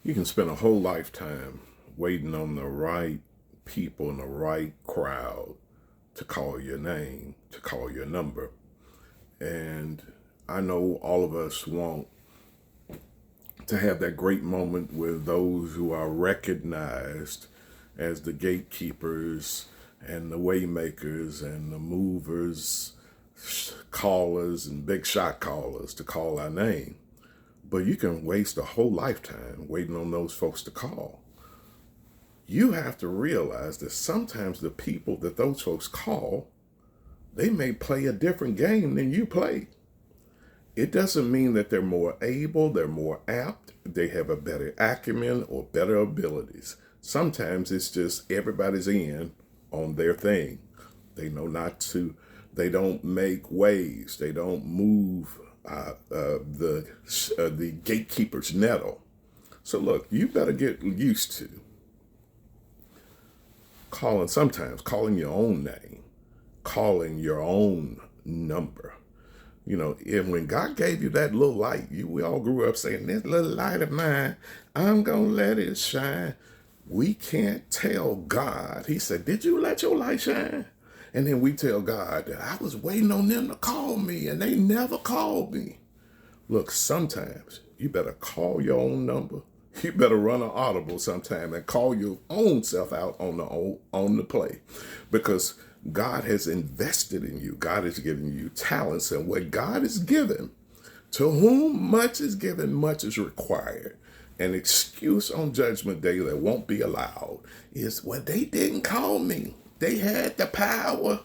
You can spend a whole lifetime waiting on the right people in the right crowd to call your name, to call your number. And I know all of us want to have that great moment with those who are recognized as the gatekeepers and the waymakers and the movers, callers and big shot callers to call our name. But you can waste a whole lifetime waiting on those folks to call. You have to realize that sometimes the people that those folks call, they may play a different game than you play. It doesn't mean that they're more able, they're more apt, they have a better acumen or better abilities. Sometimes it's just everybody's in on their thing. They know not to, they don't make waves, they don't move the gatekeeper's nettle. So look, you better get used to sometimes calling your own name, calling your own number. You know, and when God gave you that little light, we all grew up saying, this little light of mine, I'm going to let it shine. We can't tell God. He said, did you let your light shine? And then we tell God that I was waiting on them to call me and they never called me. Look, sometimes you better call your own number. You better run an audible sometime and call your own self out on the play, because God has invested in you. God has given you talents, and what God has given, to whom much is given, much is required. An excuse on Judgment Day that won't be allowed is, well, they didn't call me. They had the power,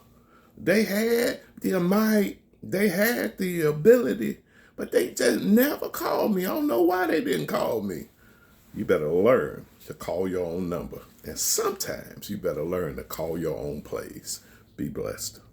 they had the might, they had the ability, but they just never called me. I don't know why they didn't call me. You better learn to call your own number. And sometimes you better learn to call your own plays. Be blessed.